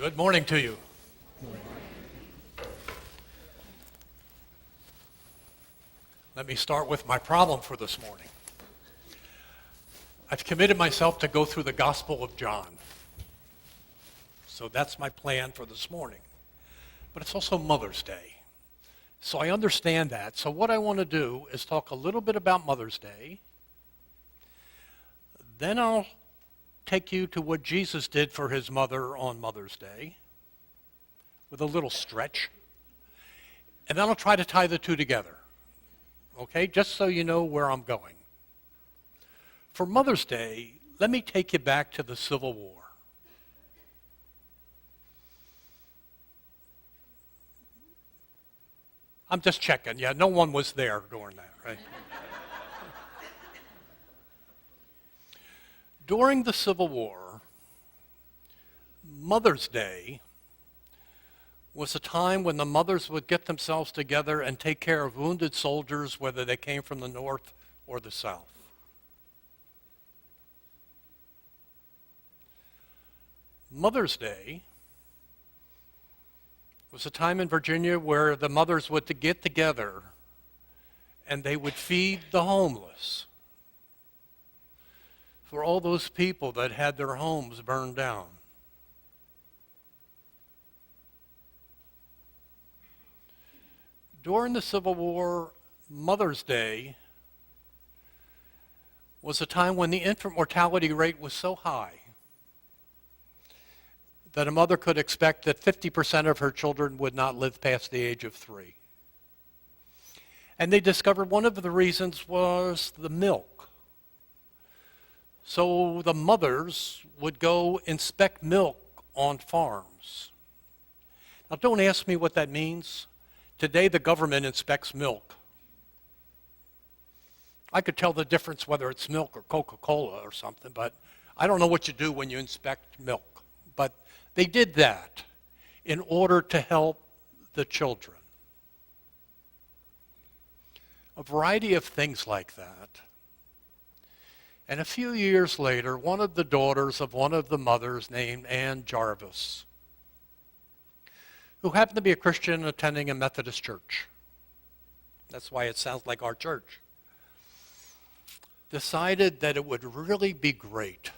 Good morning to you. Let me start with my problem for this morning. I've committed myself to go through the Gospel of John. So that's my plan for this morning. But it's also Mother's Day. So I understand that. So what I want to do is talk a little bit about Mother's Day. Then I'll take you to what Jesus did for his mother on Mother's Day with a little stretch. And then I'll try to tie the two together. Okay, just so you know where I'm going. For Mother's Day, let me take you back to the Civil War. I'm just checking. Yeah, no one was there during that, right? During the Civil War, Mother's Day was a time when the mothers would get themselves together and take care of wounded soldiers, whether they came from the North or the South. Mother's Day was a time in Virginia where the mothers would get together and they would feed the homeless for all those people that had their homes burned down. During the Civil War, Mother's Day was a time when the infant mortality rate was so high that a mother could expect that 50% of her children would not live past the age of 3. And they discovered one of the reasons was the milk. So the mothers would go inspect milk on farms. Now don't ask me what that means. Today the government inspects milk. I could tell the difference whether it's milk or Coca-Cola or something, but I don't know what you do when you inspect milk. But they did that in order to help the children. A variety of things like that. And a few years later, one of the daughters of one of the mothers named Ann Jarvis, who happened to be a Christian attending a Methodist church. That's why it sounds like our church. Decided that it would really be great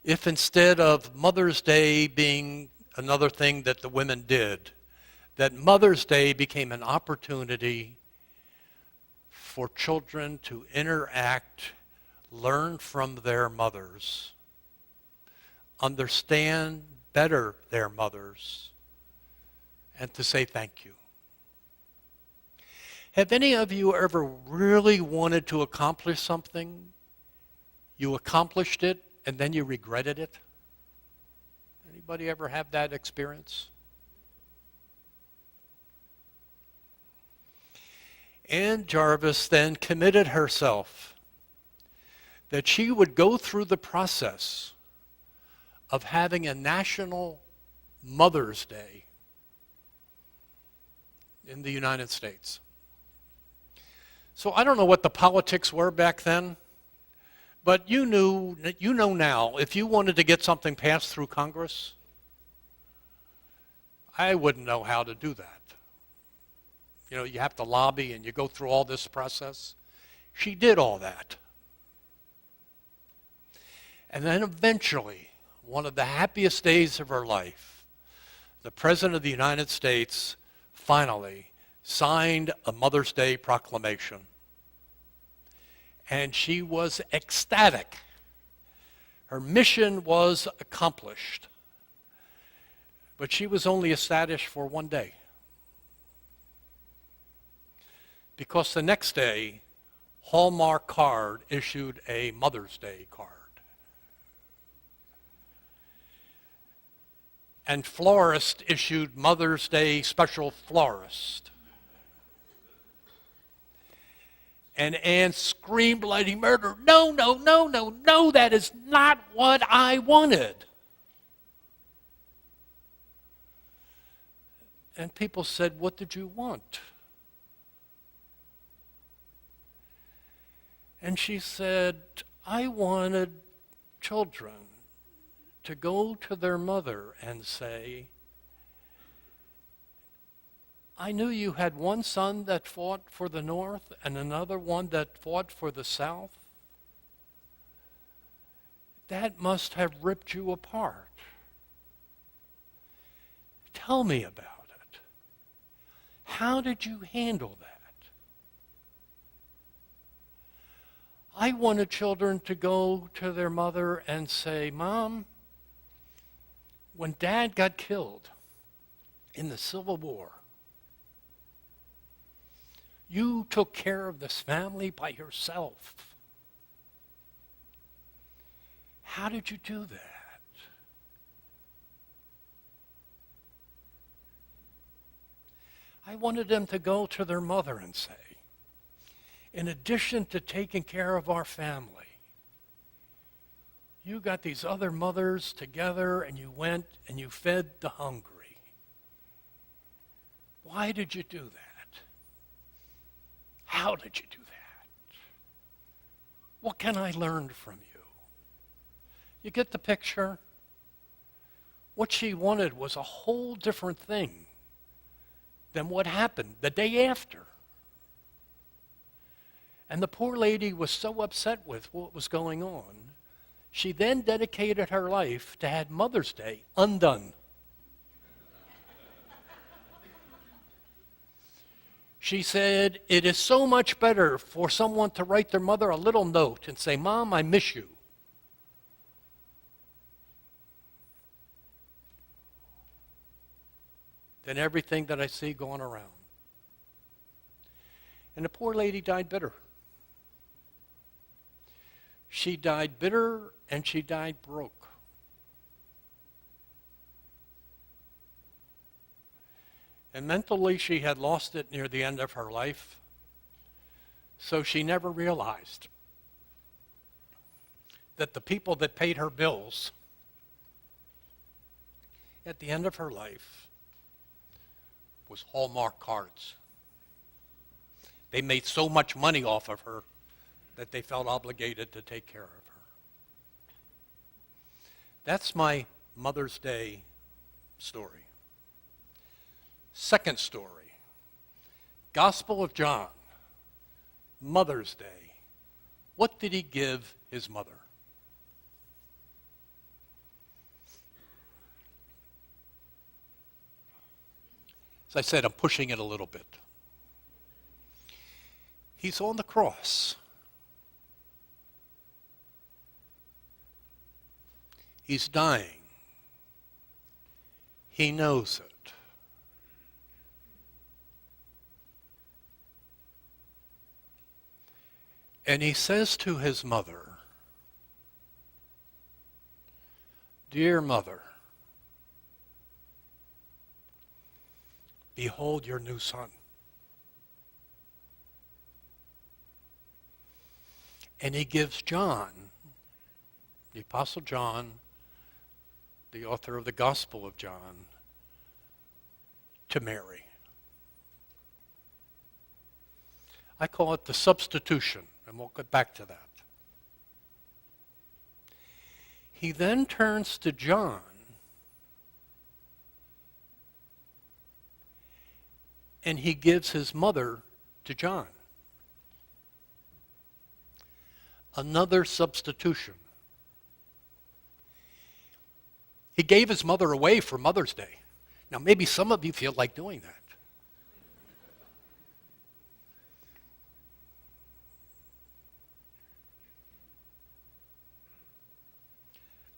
if instead of Mother's Day being another thing that the women did, that Mother's Day became an opportunity for children to interact, learn from their mothers, understand better their mothers, and to say thank you. Have any of you ever really wanted to accomplish something? You accomplished it, and then you regretted it? Anybody ever have that experience? Ann Jarvis then committed herself that she would go through the process of having a national Mother's Day in the United States. So I don't know what the politics were back then, but you know now, if you wanted to get something passed through Congress, I wouldn't know how to do that. You know, you have to lobby and you go through all this process. She did all that. And then eventually, one of the happiest days of her life, the President of the United States finally signed a Mother's Day proclamation. And she was ecstatic. Her mission was accomplished. But she was only ecstatic for one day. Because the next day, Hallmark Card issued a Mother's Day card. And Florist issued Mother's Day Special Florist. And Anne screamed bloody murder, no, no, no, no, no, that is not what I wanted. And people said, what did you want? And she said, I wanted children to go to their mother and say, I knew you had one son that fought for the North and another one that fought for the South. That must have ripped you apart. Tell me about it. How did you handle that? I wanted children to go to their mother and say, Mom, when Dad got killed in the Civil War, you took care of this family by yourself. How did you do that? I wanted them to go to their mother and say, in addition to taking care of our family, you got these other mothers together and you went and you fed the hungry. Why did you do that? How did you do that? What can I learn from you? You get the picture? What she wanted was a whole different thing than what happened the day after. And the poor lady was so upset with what was going on, she then dedicated her life to have Mother's Day undone. She said, it is so much better for someone to write their mother a little note and say, Mom, I miss you. Than everything that I see going around. And the poor lady died bitter. She died bitter and she died broke. And mentally she had lost it near the end of her life, so she never realized that the people that paid her bills at the end of her life was Hallmark cards. They made so much money off of her that they felt obligated to take care of her. That's my Mother's Day story. Second story, Gospel of John, Mother's Day. What did he give his mother? As I said, I'm pushing it a little bit. He's on the cross. He's dying. He knows it. And he says to his mother, Dear mother, behold your new son. And he gives John, the Apostle John, the author of the Gospel of John, to Mary. I call it the substitution, and we'll get back to that. He then turns to John and he gives his mother to John. Another substitution. He gave his mother away for Mother's Day. Now, maybe some of you feel like doing that.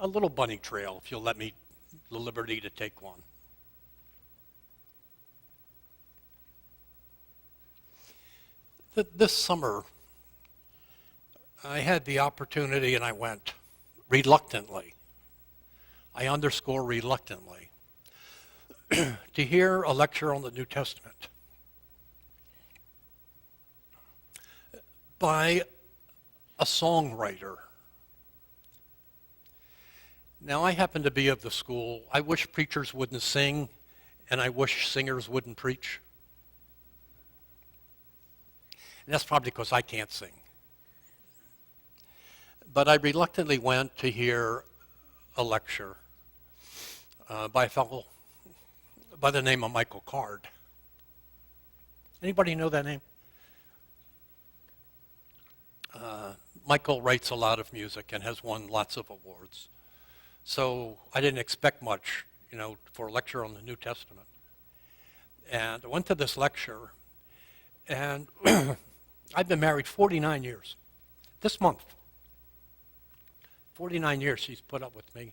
A little bunny trail, if you'll let me the liberty to take one. This summer, I had the opportunity, and I went reluctantly. I underscore reluctantly, to hear a lecture on the New Testament by a songwriter. Now, I happen to be of the school, I wish preachers wouldn't sing, and I wish singers wouldn't preach. And that's probably because I can't sing. But I reluctantly went to hear a lecture by a fellow by the name of Michael Card. Anybody know that name? Michael writes a lot of music and has won lots of awards. So I didn't expect much, for a lecture on the New Testament. And I went to this lecture, and I've been married 49 years. This month. 49 years she's put up with me.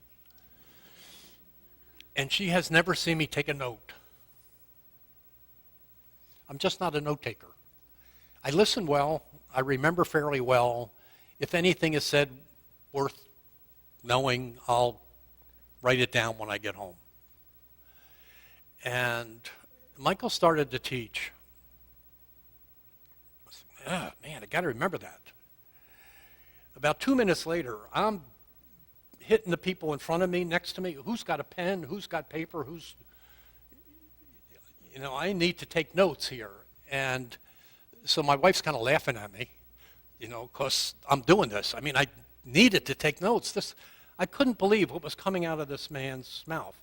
And she has never seen me take a note. I'm just not a note taker. I listen well. I remember fairly well. If anything is said worth knowing, I'll write it down when I get home. And Michael started to teach. I was like, oh, man, I got to remember that. About 2 minutes later, I'm hitting the people in front of me, next to me. Who's got a pen? Who's got paper? I need to take notes here. And so my wife's kind of laughing at me, because I'm doing this. I mean, I needed to take notes. I couldn't believe what was coming out of this man's mouth.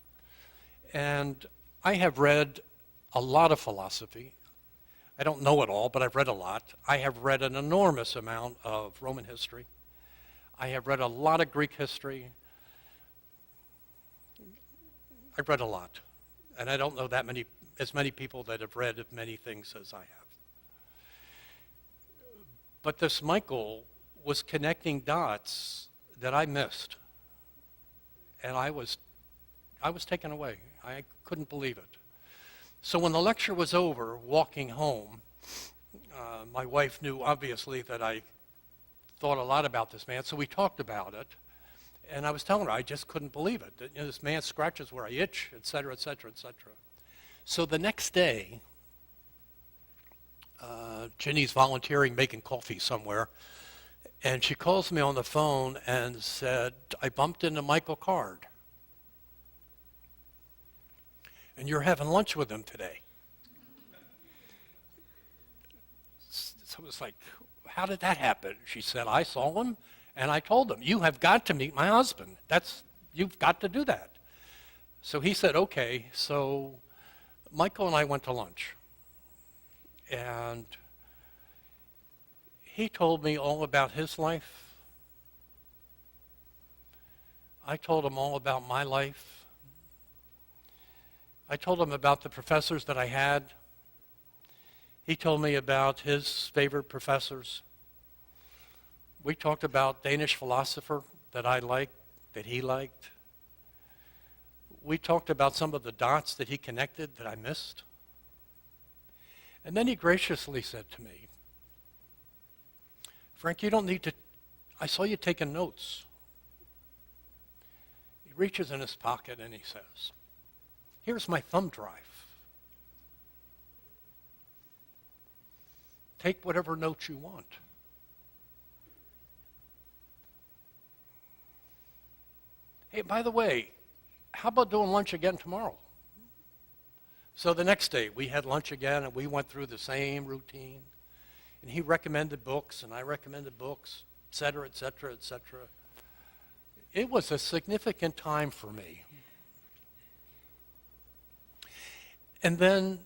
And I have read a lot of philosophy. I don't know it all, but I've read a lot. I have read an enormous amount of Roman history. I have read a lot of Greek history. I've read a lot. And I don't know as many people that have read as many things as I have. But this Michael was connecting dots that I missed. And I was taken away. I couldn't believe it. So when the lecture was over, walking home, my wife knew obviously that I thought a lot about this man, so we talked about it. And I was telling her I just couldn't believe it. That, this man scratches where I itch, et cetera, et cetera, et cetera. So the next day, Ginny's volunteering making coffee somewhere, and she calls me on the phone and said, I bumped into Michael Card, and you're having lunch with him today. So it was like, how did that happen? She said, I saw him, and I told him, you have got to meet my husband. You've got to do that. So he said, okay. So Michael and I went to lunch. And he told me all about his life. I told him all about my life. I told him about the professors that I had. He told me about his favorite professors. We talked about Danish philosopher that I liked, that he liked. We talked about some of the dots that he connected that I missed. And then he graciously said to me, Frank, you don't need to, I saw you taking notes. He reaches in his pocket and he says, here's my thumb drive. Take whatever notes you want. Hey, by the way, how about doing lunch again tomorrow? So the next day, we had lunch again, and we went through the same routine. And he recommended books, and I recommended books, et cetera, et cetera, et cetera. It was a significant time for me. And then,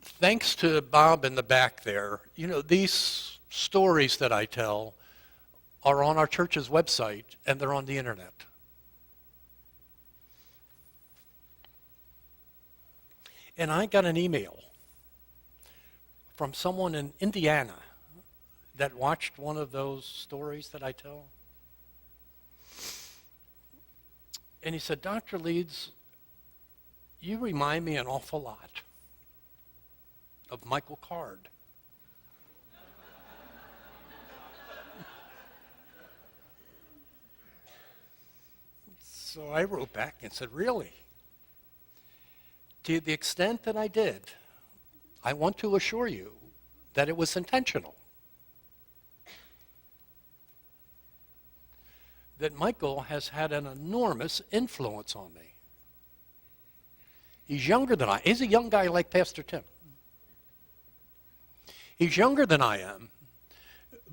thanks to Bob in the back there, these stories that I tell are on our church's website, and they're on the internet. And I got an email from someone in Indiana that watched one of those stories that I tell. And he said, Dr. Leeds, you remind me an awful lot of Michael Card. So I wrote back and said, really? To the extent that I did, I want to assure you that it was intentional. That Michael has had an enormous influence on me. He's younger than I am. He's a young guy like Pastor Tim. He's younger than I am,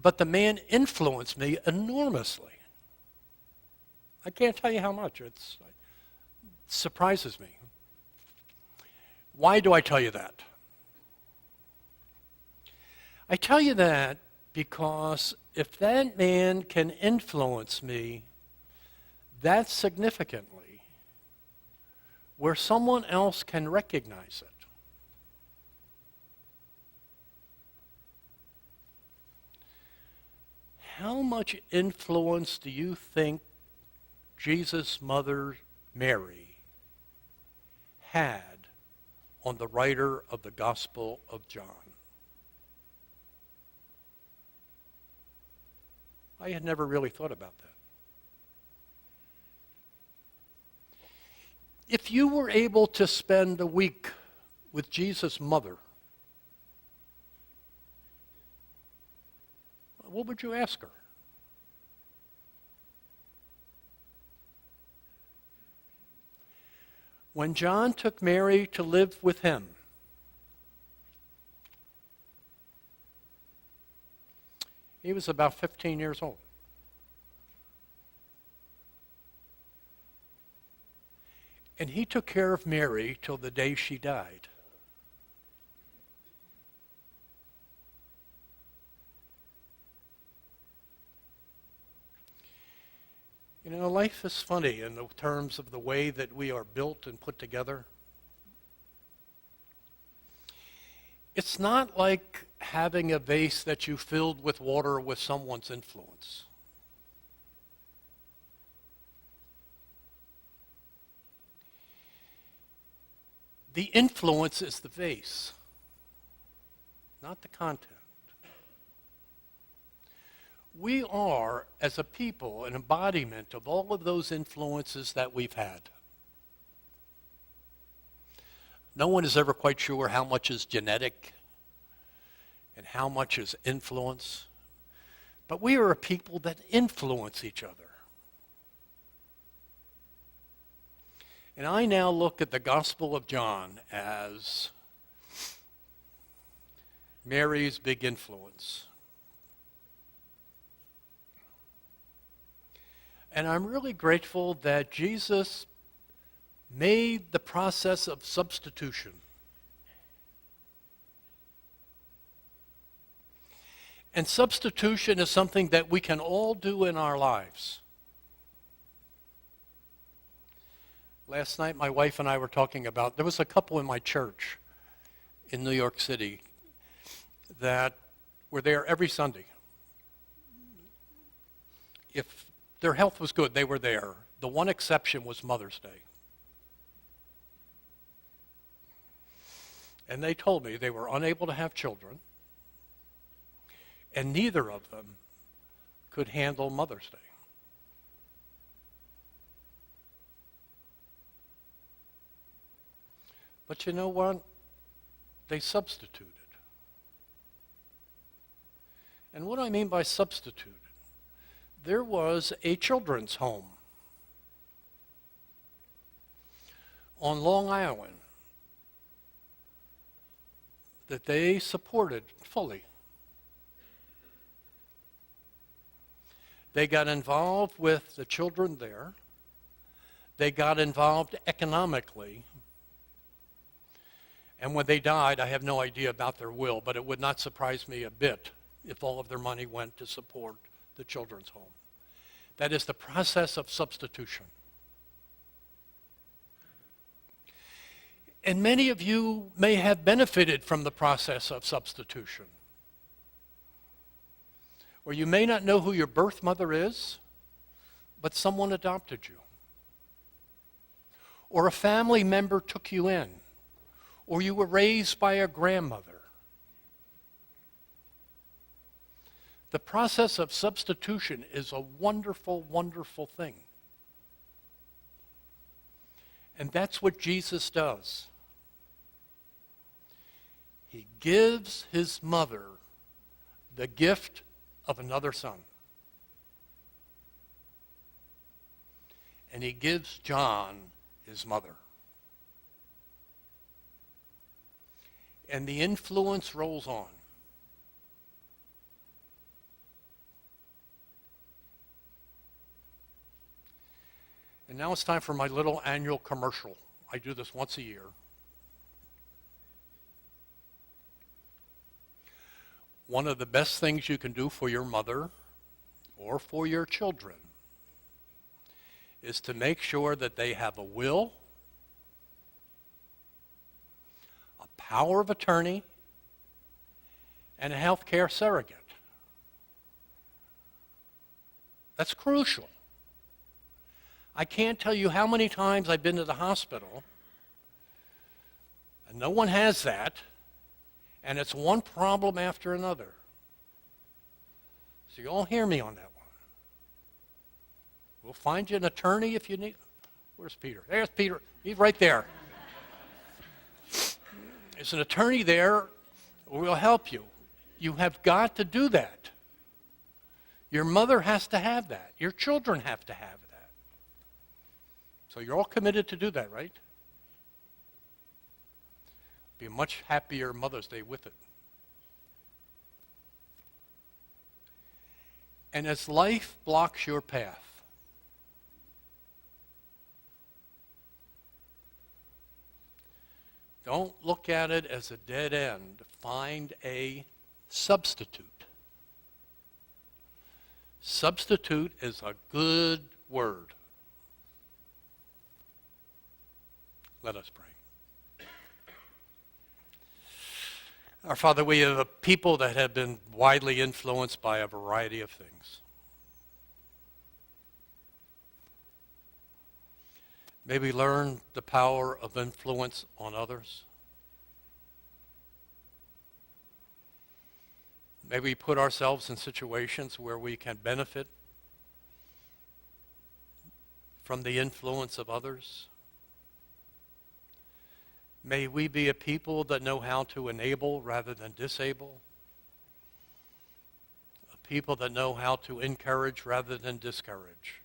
but the man influenced me enormously. I can't tell you how much. It surprises me. Why do I tell you that? I tell you that because if that man can influence me that significantly, where someone else can recognize it, how much influence do you think Jesus' mother, Mary, had on the writer of the Gospel of John? I had never really thought about that. If you were able to spend a week with Jesus' mother, what would you ask her? When John took Mary to live with him, he was about 15 years old. And he took care of Mary till the day she died. You know, life is funny in the terms of the way that we are built and put together. It's not like having a vase that you filled with water with someone's influence. The influence is the vase, not the content. We are, as a people, an embodiment of all of those influences that we've had. No one is ever quite sure how much is genetic and how much is influence. But we are a people that influence each other. And I now look at the Gospel of John as Mary's big influence. And I'm really grateful that Jesus made the process of substitution. And substitution is something that we can all do in our lives. Last night, my wife and I were talking about, there was a couple in my church in New York City that were there every Sunday. If their health was good, they were there. The one exception was Mother's Day. And they told me they were unable to have children, and neither of them could handle Mother's Day. But you know what? They substituted. And what I mean by substituted, there was a children's home on Long Island that they supported fully. They got involved with the children there. They got involved economically. And when they died, I have no idea about their will, but it would not surprise me a bit if all of their money went to support the children's home. That is the process of substitution. And many of you may have benefited from the process of substitution. Or you may not know who your birth mother is, but someone adopted you. Or a family member took you in. Or you were raised by a grandmother. The process of substitution is a wonderful, wonderful thing. And that's what Jesus does. He gives his mother the gift of another son. And he gives John his mother. And the influence rolls on. And now it's time for my little annual commercial. I do this once a year. One of the best things you can do for your mother or for your children is to make sure that they have a will, a power of attorney, and a health care surrogate. That's crucial. I can't tell you how many times I've been to the hospital and no one has that, and it's one problem after another. So you all hear me on that one. We'll find you an attorney if you need. Where's Peter? There's Peter. He's right there. There's an attorney there who will help you. You have got to do that. Your mother has to have that. Your children have to have that. So you're all committed to do that, right? Be a much happier Mother's Day with it. And as life blocks your path, don't look at it as a dead end. Find a substitute. Substitute is a good word. Let us pray. Our Father, we are a people that have been widely influenced by a variety of things. May we learn the power of influence on others. May we put ourselves in situations where we can benefit from the influence of others. May we be a people that know how to enable rather than disable. A people that know how to encourage rather than discourage.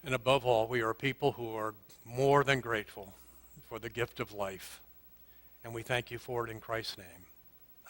And above all, we are people who are more than grateful for the gift of life. And we thank you for it in Christ's name.